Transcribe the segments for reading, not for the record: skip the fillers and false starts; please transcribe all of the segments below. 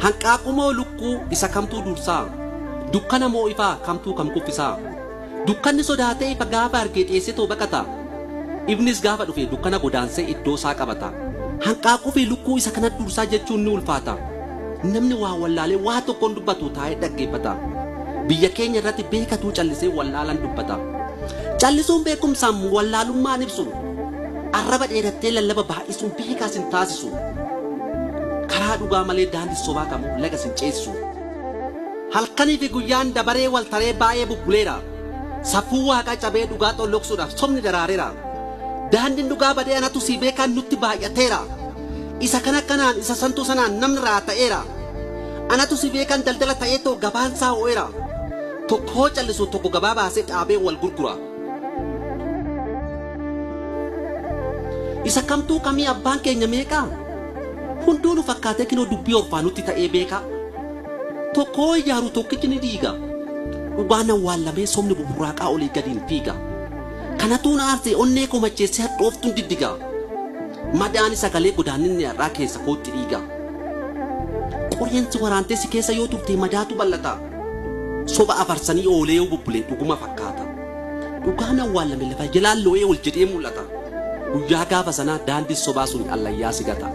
Hanqaaqumoo lukkuu isa kamtuu dursaa? Dukkana moo ifaa kamtuu kam kuffisaa? Dukkanni sodaatee ifa gaafa argee dhiyeessitoo baqata. Ifnis gaafa dhufe dukkana godaansee iddoo isaa qabata. Hanqaaquu fi lukkuu isa kana dursaa jechuun ni ulfaata. Namni waa wallaalee waa tokkoon dubbatu taa'ee dhaggeeffata. Biyya keenya irratti beekatuu callisee wallaalan dubbata. Callisuun beekumsaan wallaalummaan ibsu. Arraba dheerattee lallaba baay'isuun beekaas hin taasisu. Karaa dhugaa malee daandii sobaa kamuu laga sin ceessisu. Halkanii fi guyyaan dabaree wal taree baay'ee bubbuleera. Safuu waaqaa cabee dhugaa xolloksuudhaaf sobni daraareera. Daandiin dhugaa badee anatu si beekaan nutti baay'ateera. Isa kana kanaan isa santuu sanaan namni raata'eera. Anatu si beekaan daldala ta'ee too gabaan isaa ho'eera. Tokkoo callisu tokko gabaa baasee dhaabee wal gurgura. Isa kamtuu kamii abbaan keenya meeqa? Hunduu nu fakkaatee kinoo dubbii orfaa nutti ta'ee beeka. Tokkoo ijaaru tokkichi ni diiga. Dhugaan awwaalamee somni buburraaqaa olii gadiin fiiga. Kanatuun aarsee onnee koo macheessee hadhooftuun diddiga. Madaan sagalee godaaninni har'aa keessa kootti dhiiga. Qoriinsi waraantee si keessa yoo turte madaatu bal'ata. Soba afarsanii oolee yoo bubbulee dhuguma fakkaata. Dhugaan awwaalame lafa jalaan loo'ee ol jedhee mul'ata. Guyyaa gaafa sanaa daandii sobaa sun allayyaa sigata.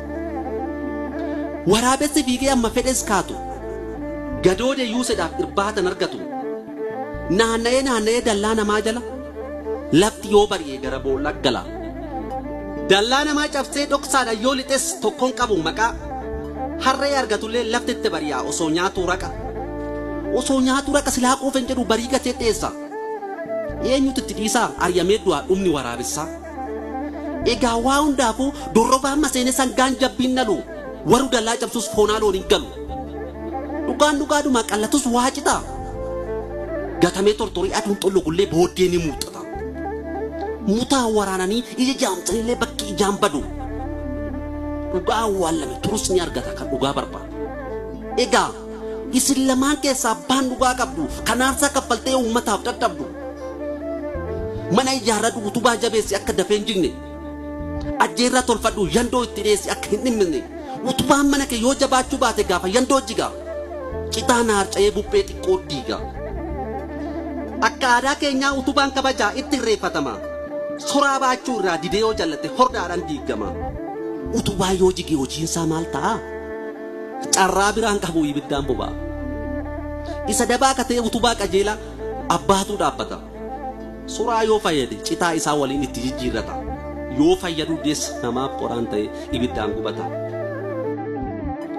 Waraabessi fiigee amma fedhes kaatu. Gadoodee yuusedhaaf irbaatan argatu. Naanna'ee dallaa namaa jala. Lafti yoo bari'ee gara boolla gala. Dallaa namaa cabsee dhoksaadha yoo lixes tokkoon qabu maqaa. Harree argatullee lafti itti bari'aa osoo nyaatu raqa. Osoo nyaatu raqa silaa quufan jedhu barii gatee dheessa. Eenyutu itti dhiisaa aryamee du'aa dhumni waraabessaa. Egaa waa hundaafuu dorrobaan maseene sangaan jabbiin nalu. Warru dallaa cabsus foonaa loon hin galu. Dhugaadhumaa qallatus waa cita. Gatamee tortorii aduun xollogullee booddee ni muuxata. Mutaa waraananii ija jaamsanillee bakki ijaan badu. Dhugaa awwaalame turus ni argata kan dhugaa barbaadu. Egaa isin lamaan keessaa abbaan dhugaa qabdu kan aarsaa kaffaltee uummataaf dadhabdu. Mana ijaarratu utubaa jabeessi akka dafee hin jigne. Ajjeerraa tolfadhu yandoo itti dhiyeessi akka hin dhimminne. Utubaan mana kee yoo jabaachuu baate gaafa yandoo jiga. Citaan harca'ee bubbee xiqqoo diiga. Akka aadaa keenyaa utubaan kabajaa itti irreeffatama. Soraa baachuu irraa didee yoo jallatte hordaadhaan diigama. Utubaa yoo jige hojiinsaa maal ta'a? Carraa biraan qabu ibiddaan boba'a. Isa dabaa katee utubaa qajeelaa abbaatu dhaabbata. Soraa yoo fayyade citaa isaa waliin itti jijjiirrata. Yoo fayyadu dees namaaf qoraan ta'e ibiddaan gubata.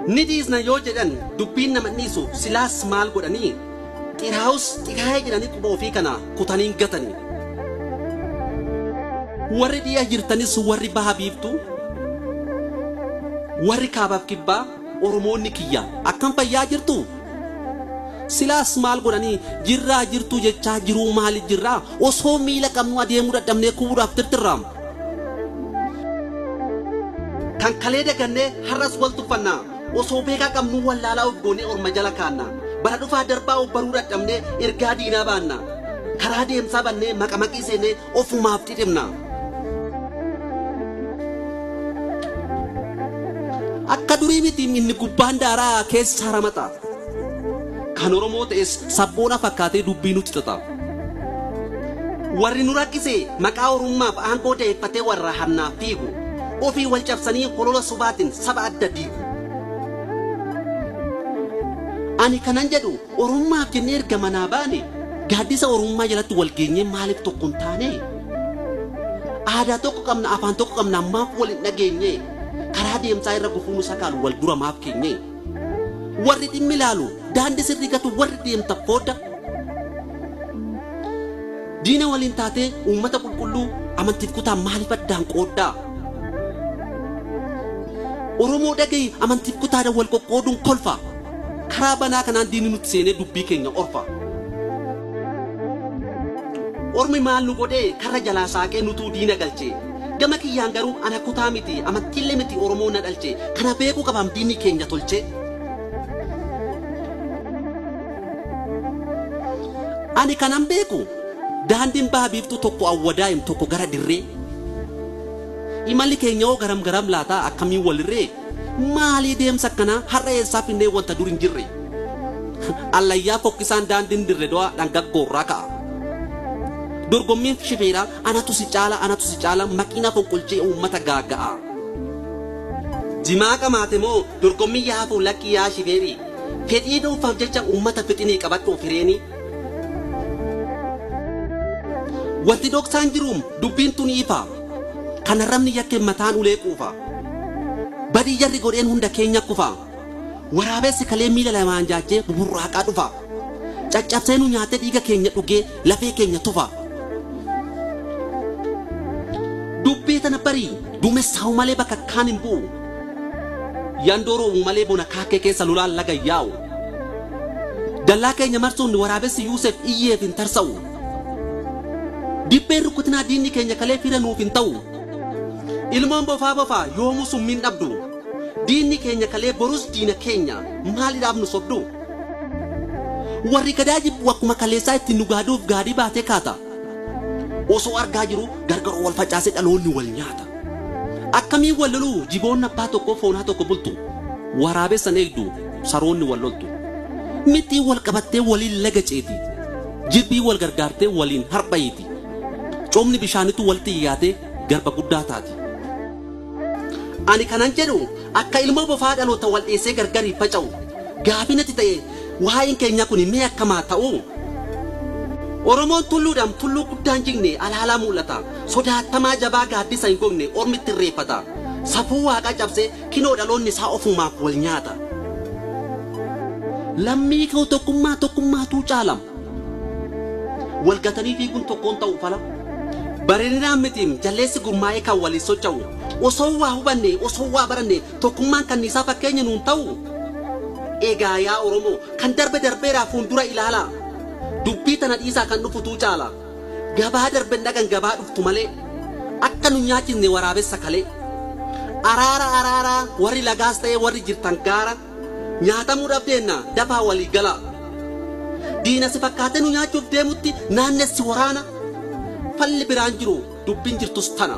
Ni dhiisna yoo jedhan dubbiin nama dhiisu silaas maal godhanii? Xiraawus xiraa'ee jedhanii quba ofii kana kutanii gatanii. Warri dhiyaa jirtanis warri baha biiftu. Warri kaabaaf kibbaa Oromoonni kiyya akkam fayyaa jirtu? Silaas maal godhanii jirraa jirtu jechaa jiruu maali jirraa osoo miila qabnu adeemuu dadhabnee kubuudhaaf tirtirraam. Kan kalee dagannee har'as wal tuffannaa osoo beekaa qabnu wallaalaa obboonee orma jala kaanna. Bara dhufaa darbaa obbaruu dadhabnee ergaa diinaa baanna. Karaa deemsaa bannee maqamaqii seenee ofumaaf dhidhimna. Akka durii miti inni gubbaan daaraa keessa haramata. Kan Oromoo ta'es sabboona fakkaatee dubbii nutti xaxa. Warri nu rakkise maqaa Oromummaaf aangoo deeffatee warra hannaaf fiigu. Ofii wal cabsanii holola sobaatiin saba adda diigu. Ani kanan jedhu Oromummaaf jennee erga manaa baane gaaddisa Oromummaa jalatti wal geenyee maaliif tokko hin taane? Aadaa tokko qabna afaan tokko qabna ammaaf wal hin dhageenye. Karaa deemsaa irra gufuun sakaalu wal dura maaf keenye. Warri dhimmi ilaalu daandii sirrii gatu warri deemta fooda. Diina waliin taatee uummata qulqulluu amantiif kutaa maaliif addaan qooddaa? Oromoo dhaga'i amantiif kutaadhaan wal qoqqooduun kolfa. Karaa banaa kanaan diinni nutti seenee dubbii keenya orfa. Ormi maal nu godhee karra jalaa saaqee nutuu diina galchee. Gama kiyyaan garuu ana kutaa miti amantiillee miti Oromoo na dhalchee. Kana beekuu qabam diinni keenya tolchee. Ani kanan beeku daandiin baha biiftuu tokko awwadaa'im tokko gara dirree. Imalli keenya oo garam laataa akkamiin walirree maalii deemsa kana har'a eessaaf illee wanta dur hin jirre allayyaa fokkisaan daandiin dirre do'a dhangaggoorraa ka'a. Dorgommiin shifeeraa anatu si caala makiina fonqolchee uummata gaaga'a. Jimaa qamaate moo dorgommii yaafuu lakkii yaa shifeerii fedhii dhuunfaaf jecha uummata fixinii qabadhu fireenii. Wanti dhoksaan jiruum dubbiin tun ifa kana ramni yakke mataan ulee quufa. Badii jarri godheen hunda keenya kufa. Waraabessi kalee miila lamaan jaajee burraaqaa dhufa. Caccabsee nu nyaatee dhiiga keenya dhugee lafee keenya tufa. Dubbii tana barii duumessaa'u malee bakka kaan hin bu'u. Yandooroo malee bona kaakee keessa lolaan laga yaa'u. Dallaa keenya marsuun waraabessi Yuusef iyyeef hin tarsa'u. Dibbeen rukutinaa diinni keenya kalee fira nuuf hin ta'u. Ilmoon bofaa yoomuu summiin dhabdu. Diinni keenya kalee borus diina keenya maaliidhaaf nu sobdu. Warri gadaa jibbu akkuma kaleessaa ittiin nu gaaduuf gaadii baatee kaata. Osoo argaa jiru gargaroo wal facaasee dhaloonni wal nyaata. Akkamiin wal loluu jiboonni abbaa tokko foonaa tokko bultu. Waraabessan eegdu saroonni wal loltu. Mittii wal qabattee waliin laga ceeti. Jibbii wal gargaartee waliin harbayiiti. Coomni bishaanitu walitti iyyaatee garba guddaa taati. Ani kanan jedhu akka ilmoo bofaa dhaloota wal dheessee gargarii faca'u. Gaafinatti ta'e waa'een keenya kun mee akkamaa ta'u. Oromoon tulluudhaan tulluu guddaan jigne alaalaa mul'ata. Sodaatamaa jabaa gaaddisa hin gogne ormitti irreeffata. Safuu waaqa cabsee kinoo dhaloonni isaa ofumaaf wal nyaata. Lammii koo tokkummaatu caalam. Walgatanii fiiguun tokkoon ta'u fala. Bareedinaan mitiim jalleessi gurmaa'ee kan waliin socho'u. Osoo waa hubanne osoo waa baranne tokkummaan kanniisaa fakkeenya nuun ta'u. Egaa yaa Oromoo kan darbeeraa fuuldura ilaala. Dubbii tana dhiisaa kan dhufutu caala. Gabaa darbe dhagan gabaa dhuftu malee. Akka nu nyaachisne waraabessa kalee. Araara warri lagaas ta'ee warri jirtan gaara. Nyaatamuu dhabdeenna dafaa walii gala. Diina si fakkaatee nu nyaachuuf deemutti naannessi waraana. Falli biraan jiru dubbiin jirtus tana.